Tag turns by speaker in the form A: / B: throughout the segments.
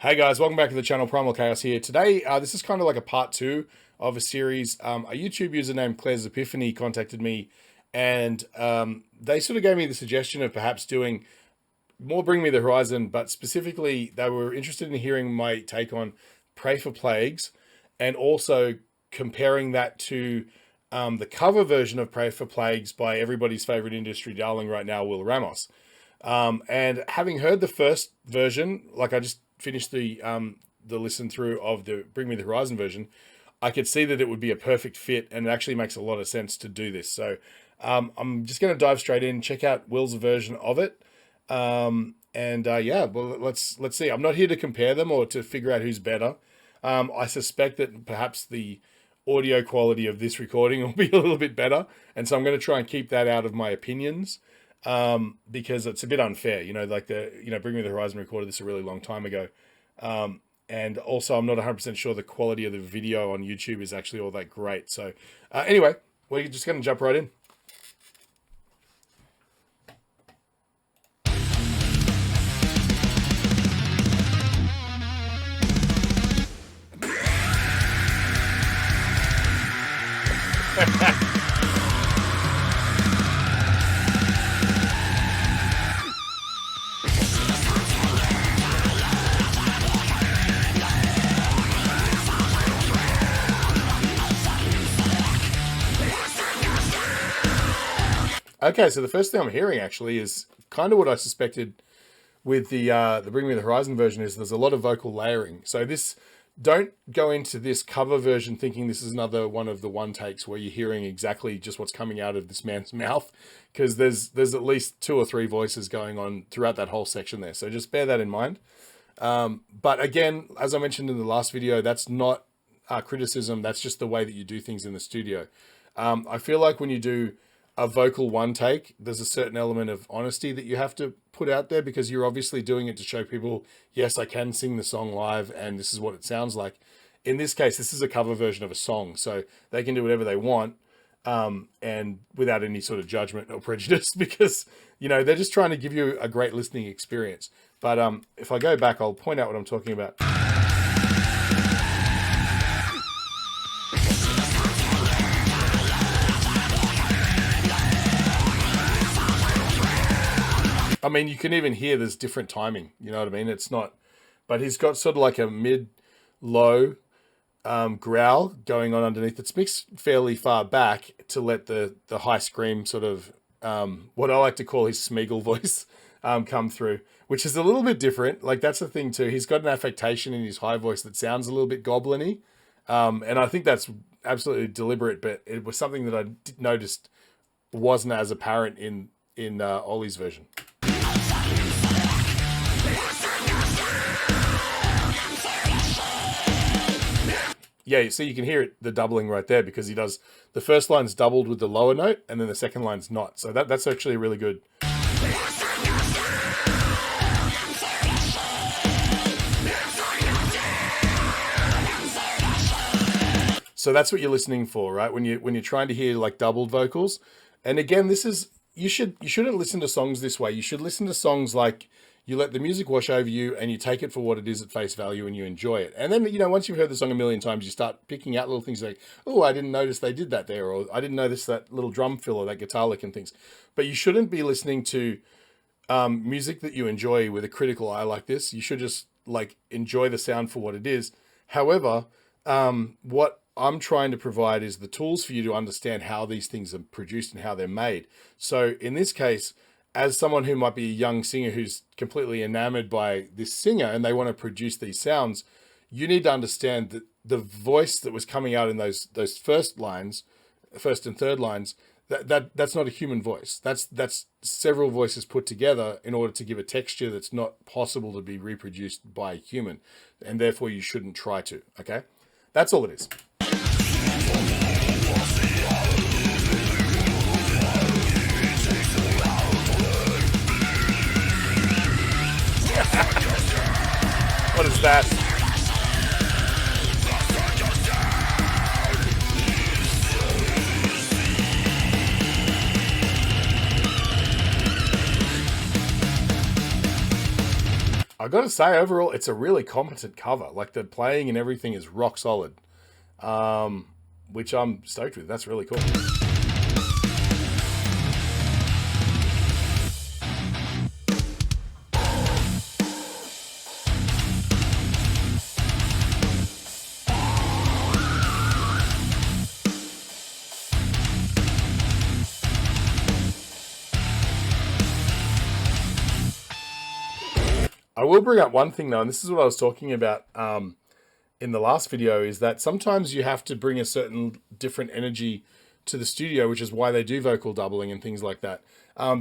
A: Hey guys, welcome back to the channel. Primal Chaos here. Today, this is kind of like a part two of a series. A YouTube user named Claire's Epiphany contacted me, and they sort of gave me the suggestion of perhaps doing more Bring Me the Horizon, but specifically they were interested in hearing my take on Pray for Plagues, and also comparing that to the cover version of Pray for Plagues by everybody's favorite industry darling right now, Will Ramos. And having heard the first version, like I just finished the listen through of the Bring Me the Horizon version, I could see that it would be a perfect fit, and it actually makes a lot of sense to do this. So I'm just going to dive straight in, check out Will's version of it. Yeah, well, let's see. I'm not here to compare them or to figure out who's better. I suspect that perhaps the audio quality of this recording will be a little bit better, and so I'm going to try and keep that out of my opinions. Because it's a bit unfair, like Bring Me the Horizon recorded this a really long time ago. And also I'm not 100% sure the quality of the video on YouTube is actually all that great. So anyway, we're just going to jump right in. Okay, so the first thing I'm hearing actually is kind of what I suspected with the Bring Me the Horizon version is there's a lot of vocal layering. So don't go into this cover version thinking this is another one of the one takes where you're hearing exactly just what's coming out of this man's mouth, because there's at least 2 or 3 voices going on throughout that whole section there. So just bear that in mind. But again, as I mentioned in the last video, that's not criticism. That's just the way that you do things in the studio. I feel like when you do a vocal one take, there's a certain element of honesty that you have to put out there, because you're obviously doing it to show people, yes, I can sing the song live and this is what it sounds like. In this case, this is a cover version of a song, so they can do whatever they want, and without any sort of judgment or prejudice, because, they're just trying to give you a great listening experience. But if I go back, I'll point out what I'm talking about. I mean, you can even hear there's different timing, you know what I mean? It's not, but he's got sort of like a mid-low growl going on underneath. It's mixed fairly far back to let the high scream sort of, what I like to call his Smeagol voice come through, which is a little bit different. Like, that's the thing too. He's got an affectation in his high voice that sounds a little bit goblin-y. And I think that's absolutely deliberate, but it was something that I noticed wasn't as apparent in Ollie's version. Yeah, so you can hear the doubling right there, because he does, the first line's doubled with the lower note and then the second line's not. So that's actually really good. So that's what you're listening for, right? When you're trying to hear like doubled vocals. And again, this is, you shouldn't listen to songs this way. You should listen to songs like you let the music wash over you and you take it for what it is at face value and you enjoy it. And then, once you've heard the song a million times, you start picking out little things like, oh, I didn't notice they did that there, or I didn't notice that little drum fill or that guitar lick and things. But you shouldn't be listening to music that you enjoy with a critical eye like this. You should just like enjoy the sound for what it is. However, what I'm trying to provide is the tools for you to understand how these things are produced and how they're made. So in this case, as someone who might be a young singer who's completely enamored by this singer and they want to produce these sounds, you need to understand that the voice that was coming out in those first and third lines, that's not a human voice. That's several voices put together in order to give a texture that's not possible to be reproduced by a human, and therefore you shouldn't try to. Okay, that's all it is. What is that? I got to say, overall, it's a really competent cover. Like the playing and everything is rock solid, which I'm stoked with. That's really cool. I will bring up one thing though, and this is what I was talking about in the last video, is that sometimes you have to bring a certain different energy to the studio, which is why they do vocal doubling and things like that,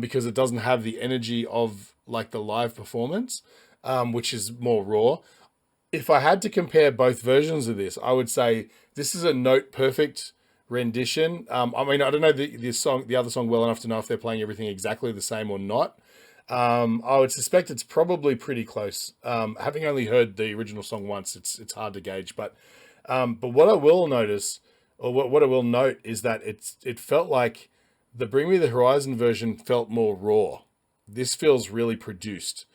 A: because it doesn't have the energy of like the live performance, which is more raw. If I had to compare both versions of this, I would say this is a note perfect rendition. I mean, I don't know the other song well enough to know if they're playing everything exactly the same or not. I would suspect it's probably pretty close. Having only heard the original song once, it's hard to gauge. But what I will notice, or what I will note, is that it felt like the Bring Me the Horizon version felt more raw. This feels really produced,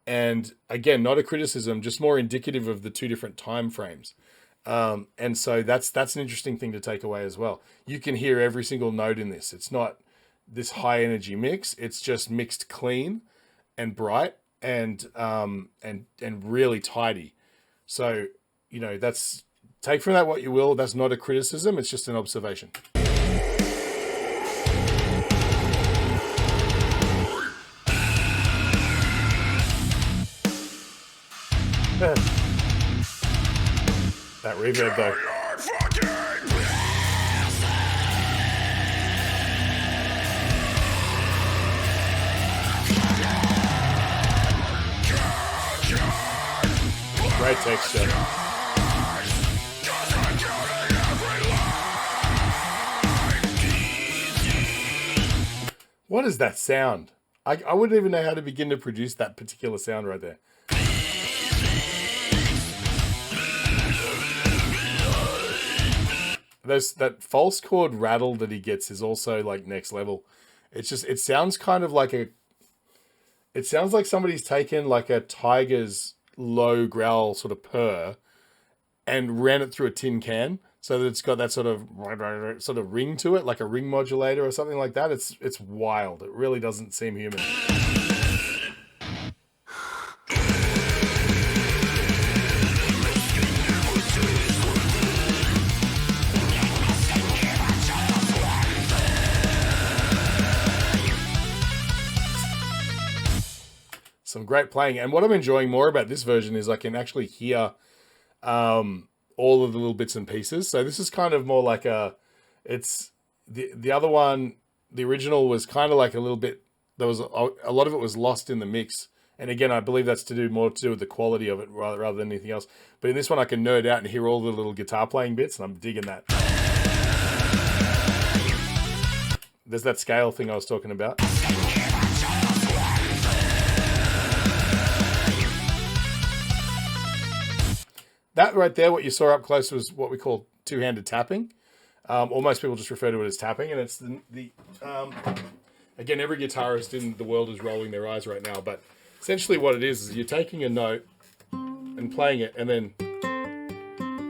A: and again, not a criticism, just more indicative of the two different time frames. And so that's an interesting thing to take away as well. You can hear every single note in this. It's not this high energy mix. It's just mixed clean and bright and really tidy. So, you know, that's, take from that what you will. That's not a criticism. It's just an observation. That reverb though. Great texture. What is that sound? I wouldn't even know how to begin to produce that particular sound right there. That false chord rattle that he gets is also like next level. It's just, it sounds kind of like it sounds like somebody's taken like a tiger's low growl sort of purr and ran it through a tin can so that it's got that sort of ring to it, like a ring modulator or something like that. It's wild. It really doesn't seem human. Some great playing, and what I'm enjoying more about this version is I can actually hear all of the little bits and pieces. So this is kind of more like it's the other one, the original was kind of like a little bit, there was a lot of it was lost in the mix, and again I believe that's more to do with the quality of it rather than anything else. But in this one I can nerd out and hear all the little guitar playing bits, and I'm digging that. There's that scale thing I was talking about. That right there, what you saw up close, was what we call two-handed tapping. Or most people just refer to it as tapping. And it's again, every guitarist in the world is rolling their eyes right now. But essentially what it is you're taking a note and playing it, and then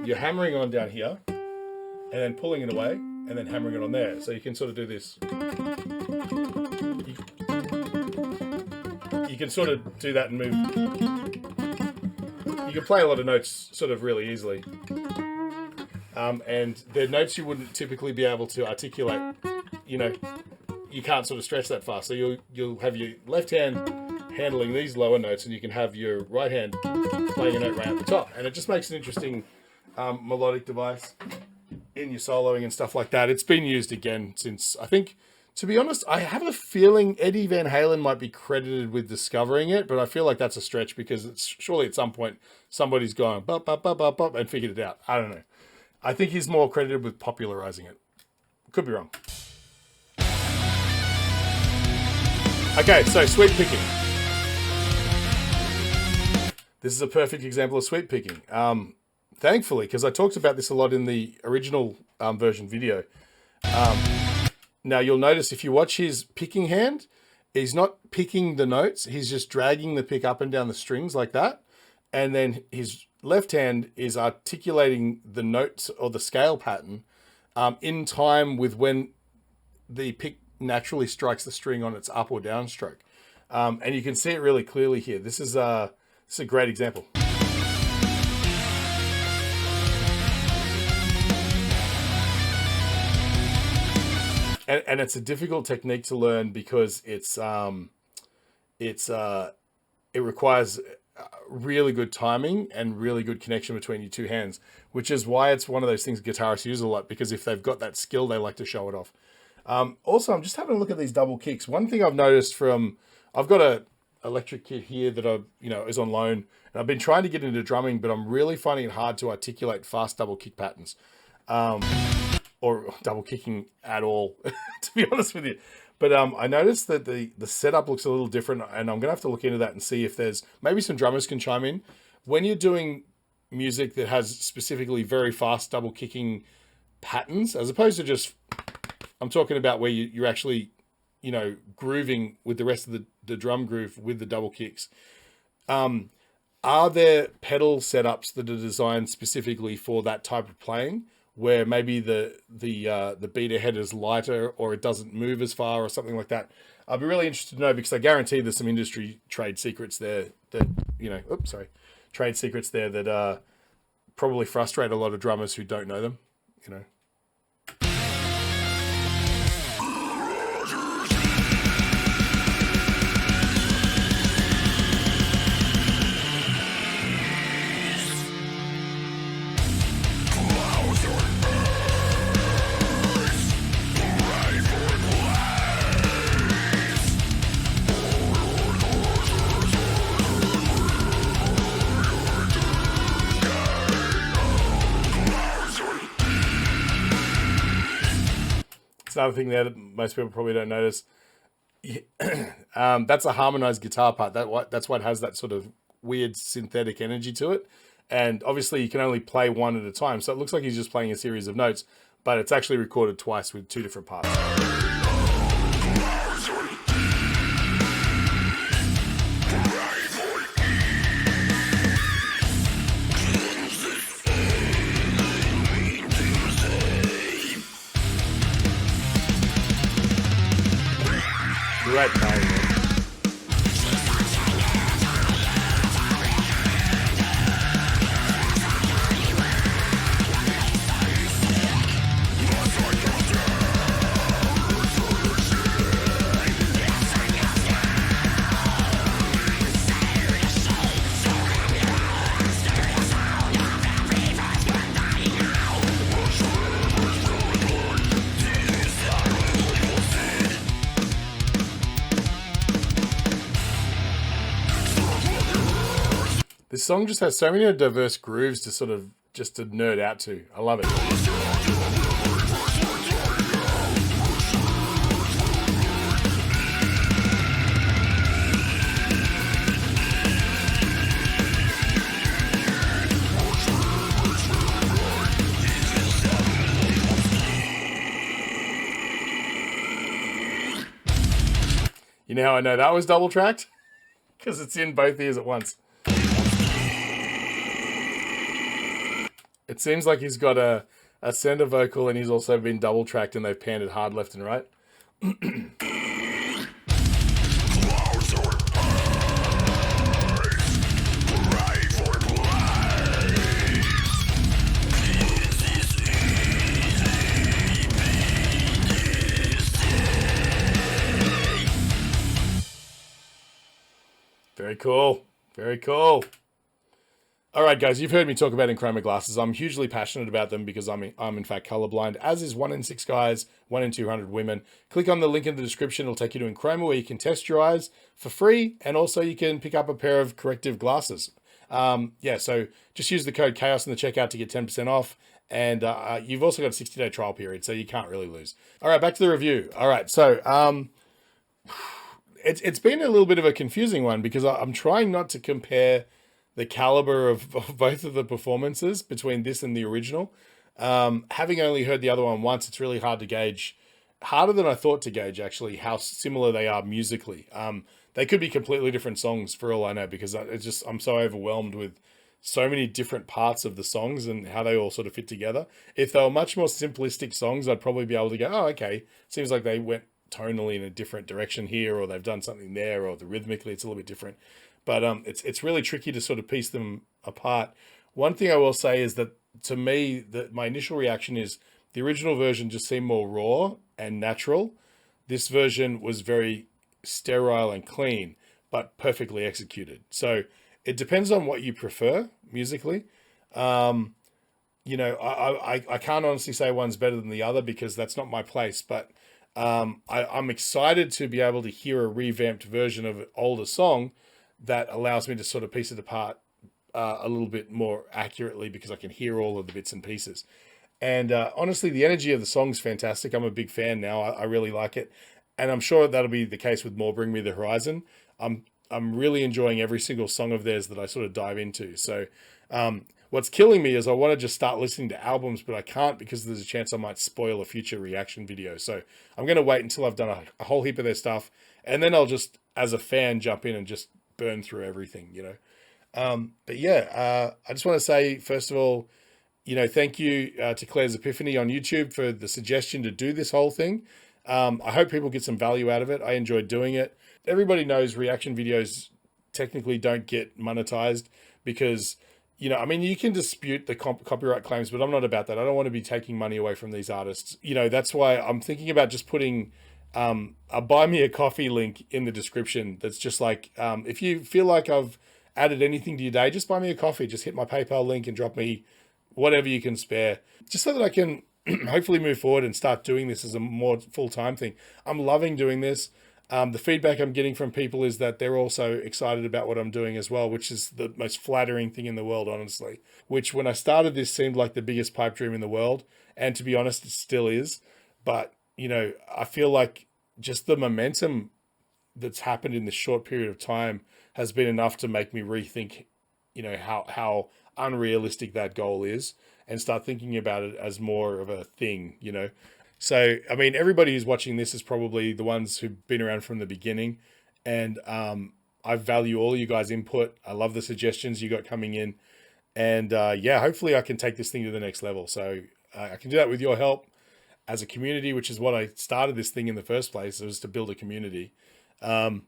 A: you're hammering on down here, and then pulling it away, and then hammering it on there. So you can sort of do this. You can sort of do that and move. You can play a lot of notes sort of really easily. And they're notes you wouldn't typically be able to articulate. You know, you can't sort of stretch that far. So you'll have your left hand handling these lower notes, and you can have your right hand playing a note right at the top. And it just makes an interesting melodic device in your soloing and stuff like that. It's been used again since, I think, to be honest, I have a feeling Eddie Van Halen might be credited with discovering it, but I feel like that's a stretch because it's surely at some point somebody's gone bop, bop, bop, bop, bop, and figured it out. I don't know. I think he's more credited with popularizing it. Could be wrong. Okay, so sweep picking. This is a perfect example of sweep picking. Thankfully, because I talked about this a lot in the original version video. Now you'll notice if you watch his picking hand, he's not picking the notes. He's just dragging the pick up and down the strings like that. And then his left hand is articulating the notes or the scale pattern in time with when the pick naturally strikes the string on its up or down stroke. And you can see it really clearly here. This is a great example. And it's a difficult technique to learn because it requires really good timing and really good connection between your two hands, which is why it's one of those things guitarists use a lot, because if they've got that skill, they like to show it off. Also, I'm just having a look at these double kicks. One thing I've noticed I've got a electric kit here that is on loan, and I've been trying to get into drumming, but I'm really finding it hard to articulate fast double kick patterns. Or double kicking at all, to be honest with you. But I noticed that the setup looks a little different, and I'm going to have to look into that and see if there's maybe some drummers can chime in. When you're doing music that has specifically very fast double kicking patterns, as opposed to just, I'm talking about where you're actually, grooving with the rest of the drum groove with the double kicks. Are there pedal setups that are designed specifically for that type of playing, where maybe the beat ahead is lighter or it doesn't move as far or something like that? I'd be really interested to know, because I guarantee there's some industry trade secrets there that, trade secrets there that probably frustrate a lot of drummers who don't know them, Another thing there that most people probably don't notice. That's a harmonized guitar part. That's what has that sort of weird synthetic energy to it. And obviously you can only play one at a time. So it looks like he's just playing a series of notes, but it's actually recorded twice with two different parts. Great playing, man. This song just has so many diverse grooves to sort of just to nerd out to. I love it. You know how I know that was double tracked? Because it's in both ears at once. It seems like he's got a center vocal, and he's also been double tracked, and they've panned it hard left and right. Very cool. Very cool. All right, guys, you've heard me talk about Enchroma glasses. I'm hugely passionate about them because I'm in fact colorblind, as is 1 in 6 guys, 1 in 200 women. Click on the link in the description. It'll take you to Enchroma, where you can test your eyes for free, and also you can pick up a pair of corrective glasses. So just use the code CHAOS in the checkout to get 10% off. And you've also got a 60-day trial period, so you can't really lose. All right, back to the review. All right, so it's been a little bit of a confusing one, because I'm trying not to compare the caliber of both of the performances between this and the original. Having only heard the other one once, it's really hard to gauge harder than I thought to gauge actually how similar they are musically. They could be completely different songs for all I know, because I'm so overwhelmed with so many different parts of the songs and how they all sort of fit together. If they were much more simplistic songs, I'd probably be able to go, oh, okay, seems like they went tonally in a different direction here, or they've done something there, or the rhythmically it's a little bit different. But it's really tricky to sort of piece them apart. One thing I will say is that, to me, that my initial reaction is the original version just seemed more raw and natural. This version was very sterile and clean, but perfectly executed. So it depends on what you prefer musically. I can't honestly say one's better than the other, because that's not my place. But I'm excited to be able to hear a revamped version of an older song that allows me to sort of piece it apart a little bit more accurately, because I can hear all of the bits and pieces. And honestly, the energy of the song's fantastic. I'm a big fan now. I really like it. And I'm sure that'll be the case with more Bring Me the Horizon. I'm really enjoying every single song of theirs that I sort of dive into. So what's killing me is I want to just start listening to albums, but I can't, because there's a chance I might spoil a future reaction video. So I'm going to wait until I've done a whole heap of their stuff, and then I'll just, as a fan, jump in and just burn through everything, But yeah, I just want to say, first of all, thank you to Claire's Epiphany on YouTube for the suggestion to do this whole thing. I hope people get some value out of it. I enjoyed doing it. Everybody knows reaction videos technically don't get monetized because, you can dispute the copyright claims, but I'm not about that. I don't want to be taking money away from these artists. That's why I'm thinking about just putting a buy me a coffee link in the description. That's just like, if you feel like I've added anything to your day, just buy me a coffee. Just hit my PayPal link and drop me whatever you can spare, just so that I can hopefully move forward and start doing this as a more full-time thing. I'm loving doing this. The feedback I'm getting from people is that they're also excited about what I'm doing as well, which is the most flattering thing in the world, honestly. Which, when I started this, seemed like the biggest pipe dream in the world. And to be honest, it still is. But, I feel like just the momentum that's happened in this short period of time has been enough to make me rethink, how unrealistic that goal is, and start thinking about it as more of a thing, So, everybody who's watching this is probably the ones who've been around from the beginning. And I value all you guys' input. I love the suggestions you got coming in. And hopefully I can take this thing to the next level. So I can do that with your help as a community, which is what I started this thing in the first place. It was to build a community. So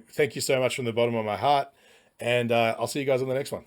A: thank you so much from the bottom of my heart. And I'll see you guys on the next one.